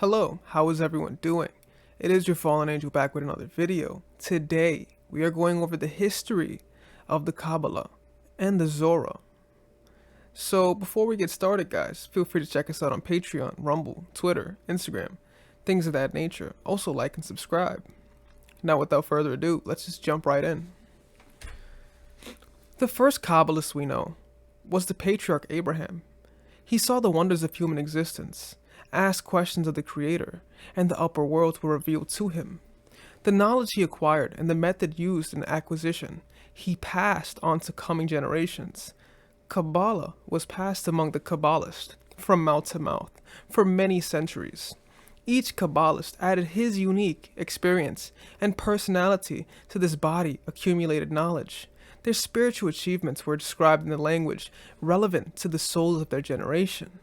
Hello, how is everyone doing? It is your fallen angel back with another video. Today, we are going over the history of the Kabbalah and the Zohar. So before we get started, guys, feel free to check us out on Patreon, Rumble, Twitter, Instagram, things of that nature. Also like and subscribe. Now without further ado, let's just jump right in. The first Kabbalist we know was the patriarch Abraham. He saw the wonders of human existence, asked questions of the Creator, and the upper worlds were revealed to him. The knowledge he acquired and the method used in acquisition, he passed on to coming generations. Kabbalah was passed among the Kabbalists, from mouth to mouth, for many centuries. Each Kabbalist added his unique experience and personality to this body accumulated knowledge. Their spiritual achievements were described in the language relevant to the souls of their generation.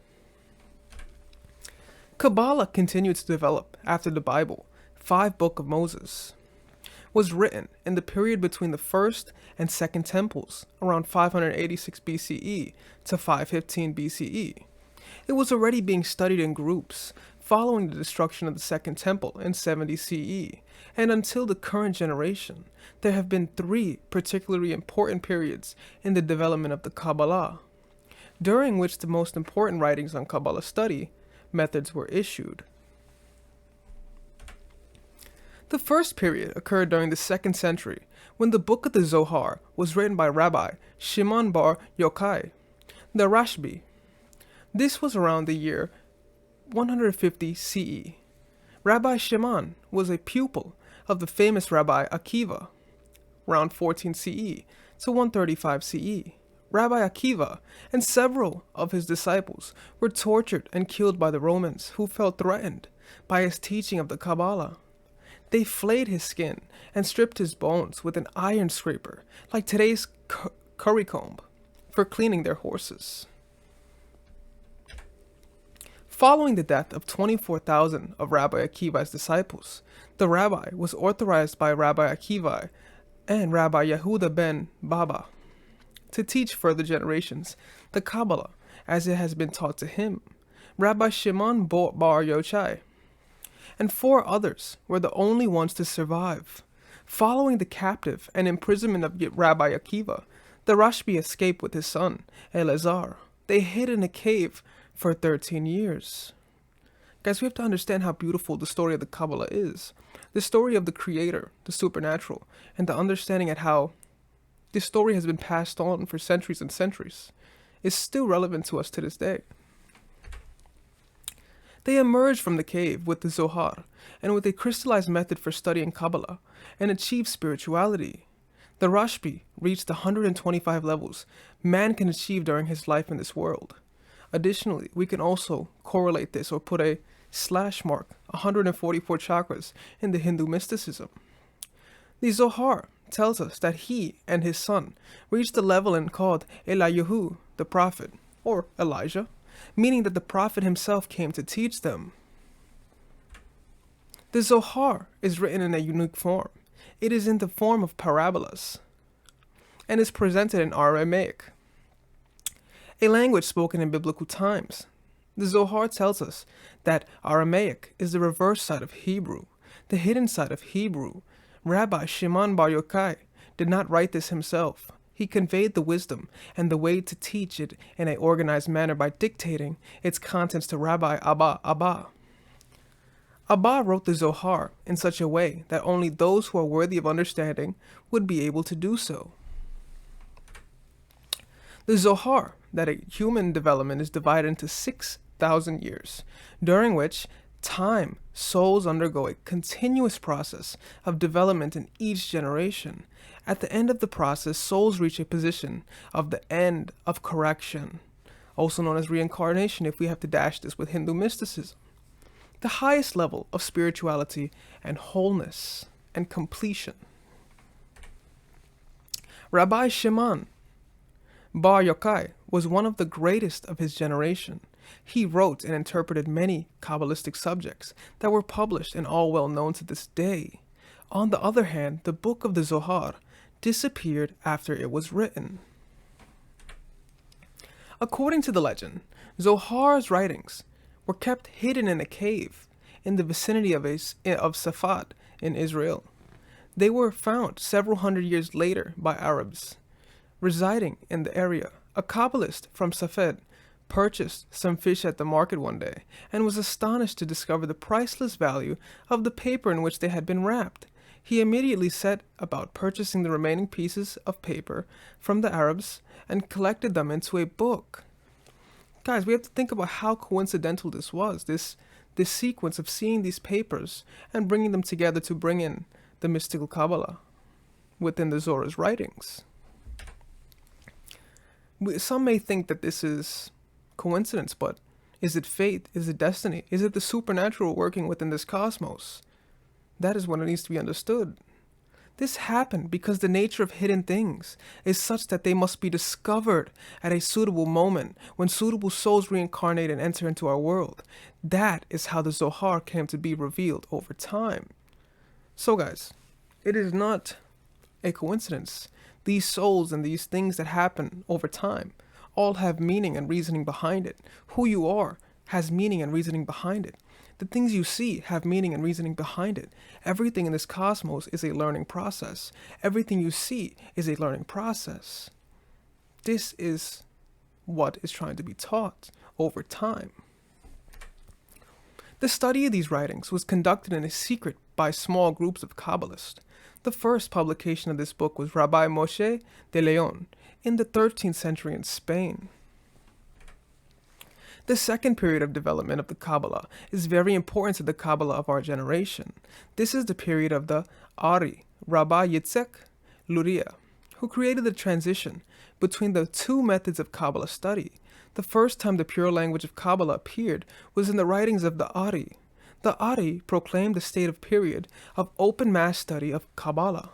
Kabbalah continued to develop after the Bible, 5 Book of Moses, was written in the period between the first and second temples, around 586 BCE to 515 BCE. It was already being studied in groups, following the destruction of the second temple in 70 CE, and until the current generation, there have been 3 particularly important periods in the development of the Kabbalah, during which the most important writings on Kabbalah study methods were issued. The first period occurred during the 2nd century, when the book of the Zohar was written by Rabbi Shimon bar Yochai, the Rashbi. This was around the year 150 CE. Rabbi Shimon was a pupil of the famous Rabbi Akiva, around 14 CE to 135 CE. Rabbi Akiva and several of his disciples were tortured and killed by the Romans, who felt threatened by his teaching of the Kabbalah. They flayed his skin and stripped his bones with an iron scraper, like today's curry comb, for cleaning their horses. Following the death of 24,000 of Rabbi Akiva's disciples, the rabbi was authorized by Rabbi Akiva and Rabbi Yehuda ben Baba to teach further generations the Kabbalah as it has been taught to him. Rabbi Shimon bar Yochai and 4 others were the only ones to survive. Following the captive and imprisonment of Rabbi Akiva, the Rashbi escaped with his son, Elazar. They hid in a cave for 13 years. Guys, we have to understand how beautiful the story of the Kabbalah is. The story of the Creator, the supernatural, and the understanding at how this story has been passed on for centuries and centuries is still relevant to us to this day. They emerged from the cave with the Zohar and with a crystallized method for studying Kabbalah and achieved spirituality. The Rashbi reached the 125 levels man can achieve during his life in this world. Additionally, we can also correlate this or put a slash mark, 144 chakras in the Hindu mysticism. The Zohar tells us that he and his son reached the level and called Eliyahu, the prophet, or Elijah, meaning that the prophet himself came to teach them. The Zohar is written in a unique form. It is in the form of parabolas and is presented in Aramaic, a language spoken in biblical times. The Zohar tells us that Aramaic is the reverse side of Hebrew, the hidden side of Hebrew. Rabbi Shimon bar Yochai did not write this himself. He conveyed the wisdom and the way to teach it in an organized manner by dictating its contents to Rabbi Abba. Abba wrote the Zohar in such a way that only those who are worthy of understanding would be able to do so. The Zohar, that a human development is divided into 6,000 years, during which time souls undergo a continuous process of development in each generation. At the end of the process, souls reach a position of the end of correction, also known as reincarnation if we have to dash this with Hindu mysticism. The highest level of spirituality and wholeness and completion. Rabbi Shimon bar Yochai was one of the greatest of his generation. He wrote and interpreted many Kabbalistic subjects that were published and all well known to this day. On the other hand, the book of the Zohar disappeared after it was written. According to the legend, Zohar's writings were kept hidden in a cave in the vicinity of Safad in Israel. They were found several hundred years later by Arabs residing in the area. A Kabbalist from Safed purchased some fish at the market one day and was astonished to discover the priceless value of the paper in which they had been wrapped. He immediately set about purchasing the remaining pieces of paper from the Arabs and collected them into a book. Guys, we have to think about how coincidental this was, this sequence of seeing these papers and bringing them together to bring in the mystical Kabbalah within the Zohar's writings. Some may think that this is coincidence, but is it fate? Is it destiny? Is it the supernatural working within this cosmos? That is what needs to be understood. This happened because the nature of hidden things is such that they must be discovered at a suitable moment when suitable souls reincarnate and enter into our world. That is how the Zohar came to be revealed over time. So guys, it is not a coincidence. These souls and these things that happen over time all have meaning and reasoning behind it. Who you are has meaning and reasoning behind it. The things you see have meaning and reasoning behind it. Everything in this cosmos is a learning process. Everything you see is a learning process. This is what is trying to be taught over time. The study of these writings was conducted in a secret by small groups of Kabbalists. The first publication of this book was Rabbi Moshe de Leon in the 13th century in Spain. The second period of development of the Kabbalah is very important to the Kabbalah of our generation. This is the period of the Ari, Rabbi Yitzhak Luria, who created the transition between the two methods of Kabbalah study. The first time the pure language of Kabbalah appeared was in the writings of the Ari. The Ari proclaimed the state of period of open mass study of Kabbalah.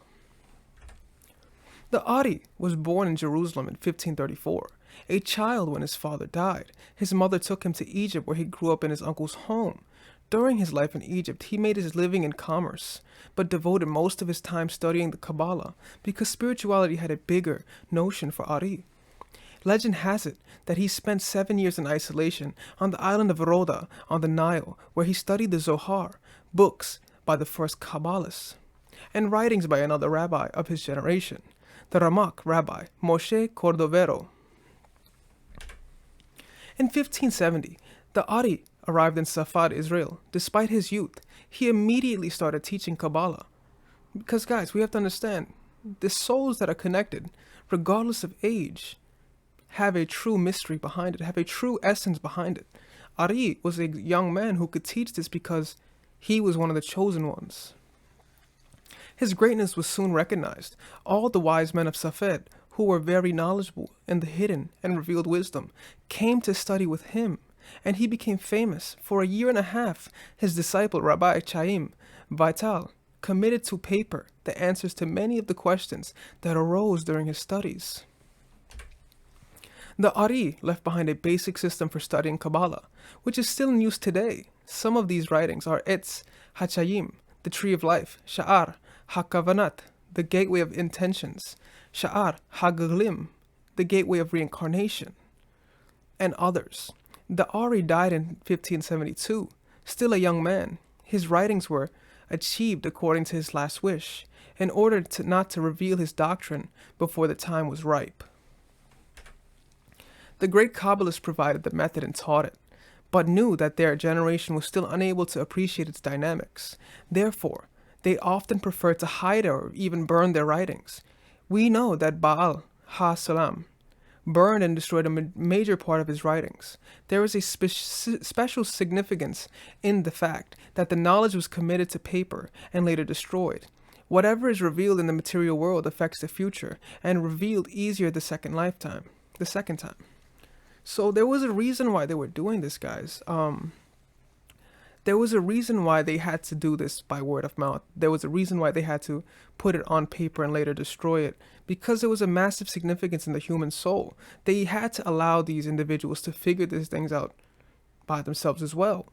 The Ari was born in Jerusalem in 1534. A child when his father died, his mother took him to Egypt where he grew up in his uncle's home. During his life in Egypt, he made his living in commerce, but devoted most of his time studying the Kabbalah because spirituality had a bigger notion for Ari. Legend has it that he spent 7 years in isolation on the island of Roda on the Nile, where he studied the Zohar, books by the first Kabbalists, and writings by another rabbi of his generation, the Ramak Rabbi Moshe Cordovero. In 1570, the Ari arrived in Safad, Israel. Despite his youth, he immediately started teaching Kabbalah. Because guys, we have to understand, the souls that are connected, regardless of age, have a true mystery behind it, have a true essence behind it. Ari was a young man who could teach this because he was one of the chosen ones. His greatness was soon recognized. All the wise men of Safed, who were very knowledgeable in the hidden and revealed wisdom, came to study with him, and he became famous. For a year and a half, his disciple Rabbi Chaim Vital committed to paper the answers to many of the questions that arose during his studies. The Ari left behind a basic system for studying Kabbalah, which is still in use today. Some of these writings are Etz HaChaim, the Tree of Life, Sha'ar HaKavanat, the Gateway of Intentions, Sha'ar HaGaglim, the Gateway of Reincarnation, and others. The Ari died in 1572. Still a young man, his writings were achieved according to his last wish, in order not to reveal his doctrine before the time was ripe. The great Kabbalists provided the method and taught it, but knew that their generation was still unable to appreciate its dynamics. Therefore, they often preferred to hide or even burn their writings. We know that Baal ha-Salam burned and destroyed a major part of his writings. There is a special significance in the fact that the knowledge was committed to paper and later destroyed. Whatever is revealed in the material world affects the future and revealed easier the second time. So there was a reason why they were doing this, guys. There was a reason why they had to do this by word of mouth. There was a reason why they had to put it on paper and later destroy it, because there was a massive significance in the human soul. They had to allow these individuals to figure these things out by themselves as well.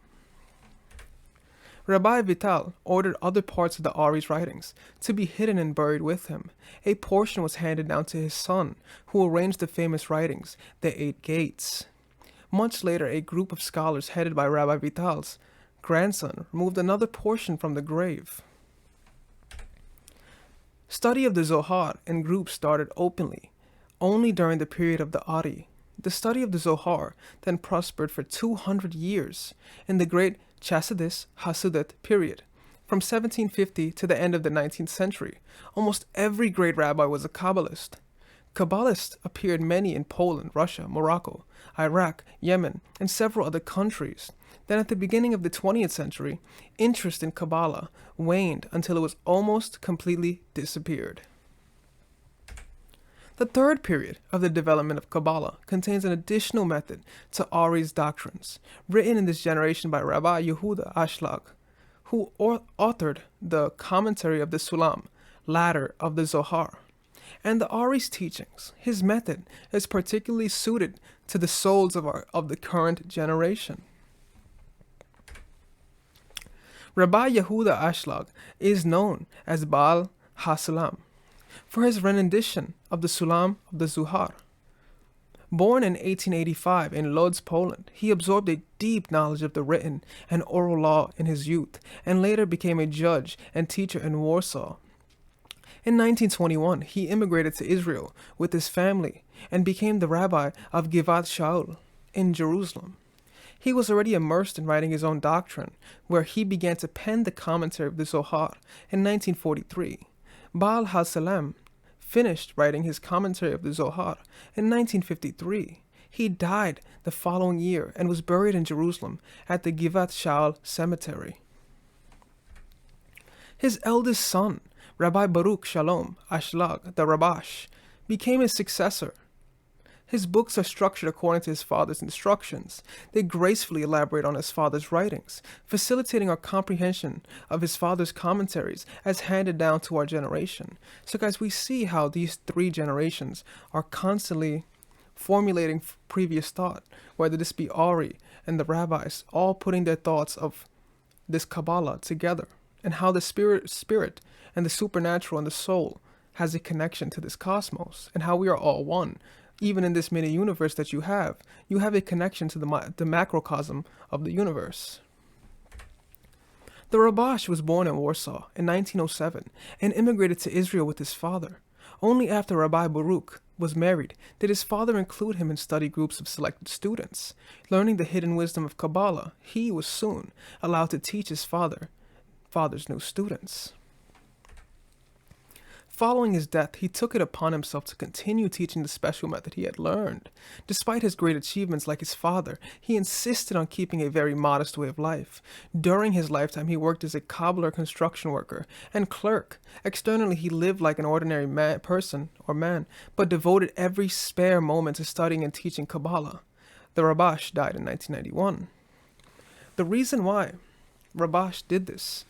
Rabbi Vital ordered other parts of the Ari's writings to be hidden and buried with him. A portion was handed down to his son, who arranged the famous writings, the 8 Gates. Much later, a group of scholars headed by Rabbi Vital's grandson removed another portion from the grave. Study of the Zohar in groups started openly, only during the period of the Ari. The study of the Zohar then prospered for 200 years in the great Chasidis Hasudet period. From 1750 to the end of the 19th century, almost every great rabbi was a Kabbalist. Kabbalists appeared many in Poland, Russia, Morocco, Iraq, Yemen, and several other countries. Then at the beginning of the 20th century, interest in Kabbalah waned until it was almost completely disappeared. The third period of the development of Kabbalah contains an additional method to Ari's doctrines, written in this generation by Rabbi Yehuda Ashlag, who authored the commentary of the Sulam, ladder of the Zohar, and the Ari's teachings. His method is particularly suited to the souls of the current generation. Rabbi Yehuda Ashlag is known as Baal HaSulam for his rendition of the Sulam of the Zohar. Born in 1885 in Lodz, Poland, he absorbed a deep knowledge of the written and oral law in his youth, and later became a judge and teacher in Warsaw. In 1921, he immigrated to Israel with his family and became the rabbi of Givat Shaul in Jerusalem. He was already immersed in writing his own doctrine, where he began to pen the commentary of the Zohar in 1943. Baal HaSulam finished writing his commentary of the Zohar in 1953. He died the following year and was buried in Jerusalem at the Givat Shaul cemetery. His eldest son, Rabbi Baruch Shalom Ashlag, the Rabash, became his successor. His books are structured according to his father's instructions. They gracefully elaborate on his father's writings, facilitating our comprehension of his father's commentaries as handed down to our generation. So guys, we see how these three generations are constantly formulating previous thought, whether this be Ari and the rabbis, all putting their thoughts of this Kabbalah together, and how the spirit and the supernatural and the soul has a connection to this cosmos, and how we are all one. Even in this mini universe that you have a connection to the macrocosm of the universe. The Rabash was born in Warsaw in 1907 and immigrated to Israel with his father. Only after Rabbi Baruch was married did his father include him in study groups of selected students. Learning the hidden wisdom of Kabbalah, he was soon allowed to teach his father's new students. Following his death, he took it upon himself to continue teaching the special method he had learned. Despite his great achievements like his father, he insisted on keeping a very modest way of life. During his lifetime, he worked as a cobbler, construction worker, and clerk. Externally, he lived like an ordinary man, but devoted every spare moment to studying and teaching Kabbalah. The Rabash died in 1991. The reason why Rabash did this,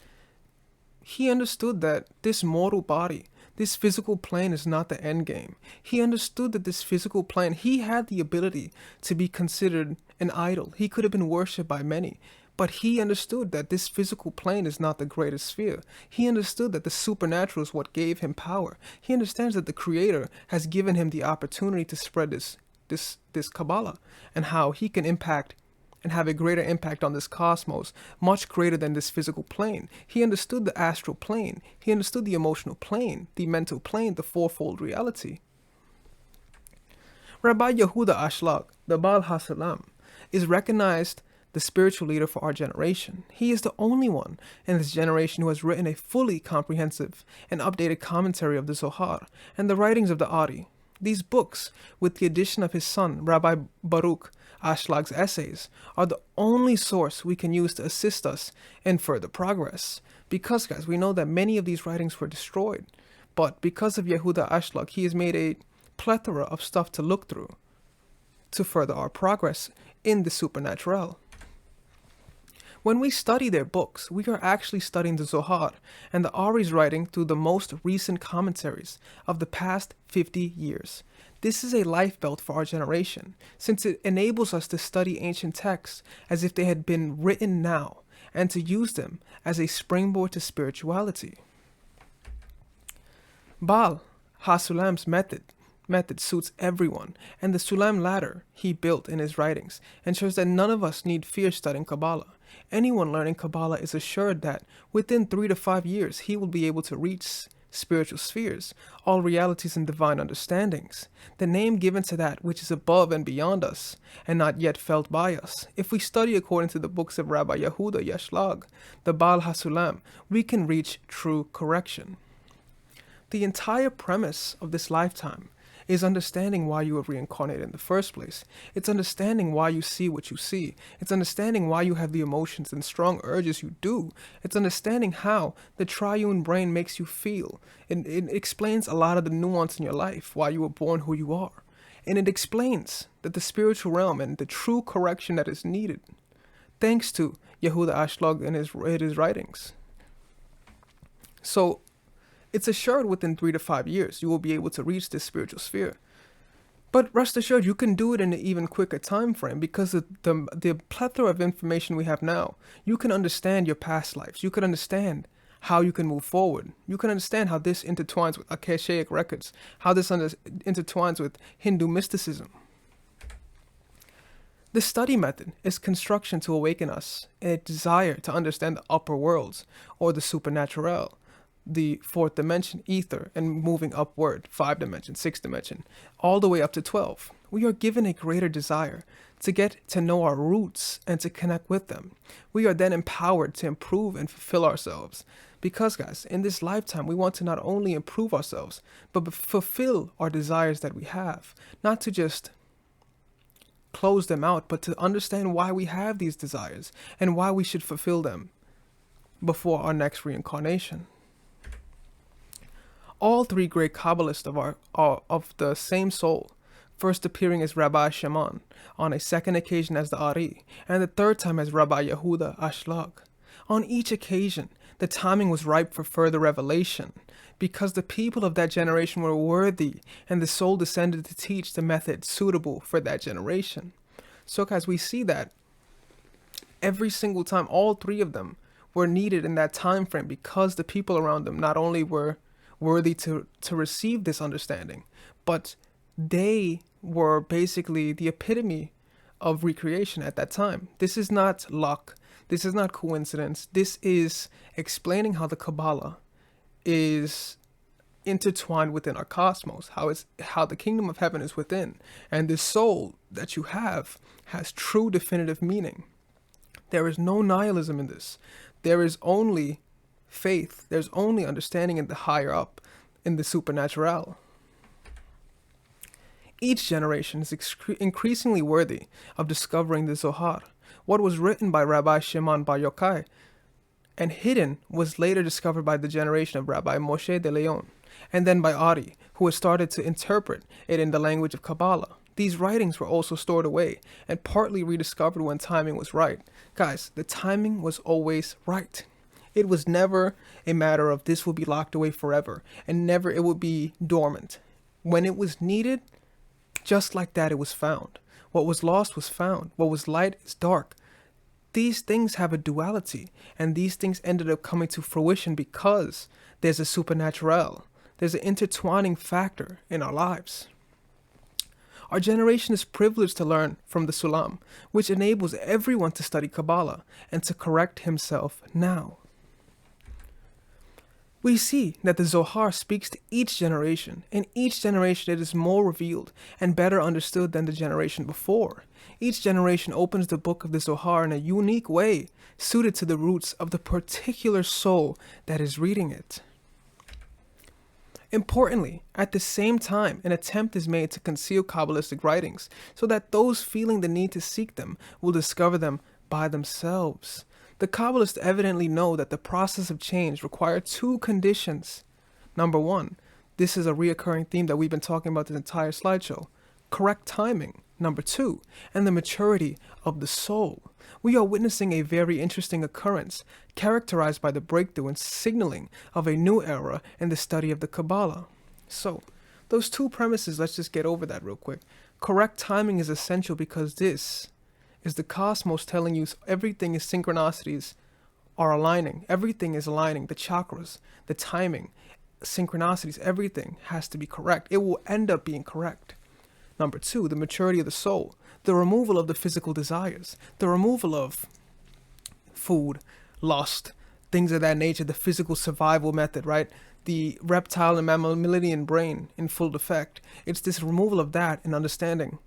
he understood that this mortal body, this physical plane, is not the end game. He understood that this physical plane, he had the ability to be considered an idol. He could have been worshipped by many, but he understood that this physical plane is not the greatest sphere. He understood that the supernatural is what gave him power. He understands that the Creator has given him the opportunity to spread this Kabbalah, and how he can impact and have a greater impact on this cosmos, much greater than this physical plane. He understood the astral plane. He understood the emotional plane, the mental plane, the fourfold reality. Rabbi Yehuda Ashlag, the Baal HaSulam, is recognized the spiritual leader for our generation. He is the only one in this generation who has written a fully comprehensive and updated commentary of the Zohar and the writings of the Ari. These books, with the addition of his son, Rabbi Baruch Ashlag's essays, are the only source we can use to assist us in further progress. Because, guys, we know that many of these writings were destroyed, but because of Yehuda Ashlag, he has made a plethora of stuff to look through to further our progress in the supernatural. When we study their books, we are actually studying the Zohar and the Ari's writing through the most recent commentaries of the past 50 years. This is a life belt for our generation, since it enables us to study ancient texts as if they had been written now, and to use them as a springboard to spirituality. Baal HaSulam's method suits everyone, and the Sulam ladder he built in his writings ensures that none of us need fear studying Kabbalah. Anyone learning Kabbalah is assured that within 3 to 5 years he will be able to reach spiritual spheres, all realities and divine understandings, the name given to that which is above and beyond us, and not yet felt by us. If we study according to the books of Rabbi Yehuda Yashlag, the Baal HaSulam, we can reach true correction. The entire premise of this lifetime is understanding why you were reincarnated in the first place. It's understanding why you see what you see. It's understanding why you have the emotions and strong urges you do. It's understanding how the triune brain makes you feel. It explains a lot of the nuance in your life, why you were born who you are. And it explains that the spiritual realm and the true correction that is needed, thanks to Yehuda Ashlag in his writings. So, it's assured within 3 to 5 years you will be able to reach this spiritual sphere. But rest assured, you can do it in an even quicker time frame because of the plethora of information we have now. You can understand your past lives. You can understand how you can move forward. You can understand how this intertwines with Akashic records, how this intertwines with Hindu mysticism. The study method is construction to awaken us in a desire to understand the upper worlds or the supernatural, the fourth dimension, ether, and moving upward, 5 dimension, 6 dimension, all the way up to 12. We are given a greater desire to get to know our roots and to connect with them. We are then empowered to improve and fulfill ourselves. Because, guys, in this lifetime, we want to not only improve ourselves, but fulfill our desires that we have. Not to just close them out, but to understand why we have these desires and why we should fulfill them before our next reincarnation. All three great Kabbalists are of the same soul, first appearing as Rabbi Shimon, on a second occasion as the Ari, and the third time as Rabbi Yehuda Ashlag. On each occasion, the timing was ripe for further revelation, because the people of that generation were worthy, and the soul descended to teach the method suitable for that generation. So guys, we see that every single time, all three of them were needed in that time frame because the people around them not only were worthy to receive this understanding, but they were basically the epitome of recreation at that time. This is not luck. This is not coincidence. This is explaining how the Kabbalah is intertwined within our cosmos, how the kingdom of heaven is within, and the soul that you have has true definitive meaning. There is no nihilism in this. There is only faith. There's only understanding in the higher up, in the supernatural. Each generation is increasingly worthy of discovering the Zohar. What was written by Rabbi Shimon Bar Yochai and hidden was later discovered by the generation of Rabbi Moshe de Leon, and then by Ari, who has started to interpret it in the language of Kabbalah. These writings were also stored away and partly rediscovered when timing was right. Guys, the timing was always right. It was never a matter of this will be locked away forever, and never it would be dormant. When it was needed, just like that it was found. What was lost was found. What was light is dark. These things have a duality, and these things ended up coming to fruition because there's a supernatural. There's an intertwining factor in our lives. Our generation is privileged to learn from the Sulam, which enables everyone to study Kabbalah and to correct himself now. We see that the Zohar speaks to each generation. In each generation it is more revealed and better understood than the generation before. Each generation opens the book of the Zohar in a unique way, suited to the roots of the particular soul that is reading it. Importantly, at the same time, an attempt is made to conceal Kabbalistic writings so that those feeling the need to seek them will discover them by themselves. The Kabbalists evidently know that the process of change requires two conditions. Number one, this is a reoccurring theme that we've been talking about this entire slideshow. Correct timing. Number two, and the maturity of the soul. We are witnessing a very interesting occurrence characterized by the breakthrough and signaling of a new era in the study of the Kabbalah. So, those two premises, let's just get over that real quick. Correct timing is essential because this is the cosmos telling you everything is synchronicities are aligning. Everything is aligning. The chakras, the timing, synchronicities, everything has to be correct. It will end up being correct. Number two, the maturity of the soul. The removal of the physical desires. The removal of food, lust, things of that nature, the physical survival method, right? The reptile and mammalian brain in full effect. It's this removal of that and understanding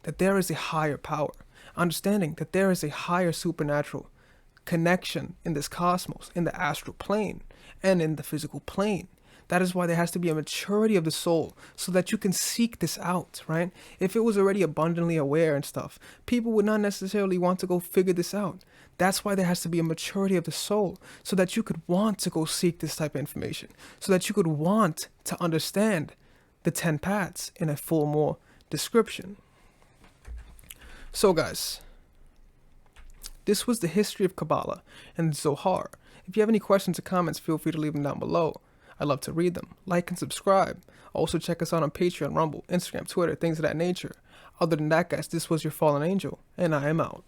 that there is a higher power, understanding that there is a higher supernatural connection in this cosmos, in the astral plane, and in the physical plane. That is why there has to be a maturity of the soul so that you can seek this out, right? If it was already abundantly aware and stuff, people would not necessarily want to go figure this out. That's why there has to be a maturity of the soul so that you could want to go seek this type of information, so that you could want to understand the 10 paths in a full more description. So guys, this was the history of Kabbalah and Zohar. If you have any questions or comments, feel free to leave them down below. I'd love to read them. Like and subscribe. Also check us out on Patreon, Rumble, Instagram, Twitter, things of that nature. Other than that, guys, this was your fallen angel, and I am out.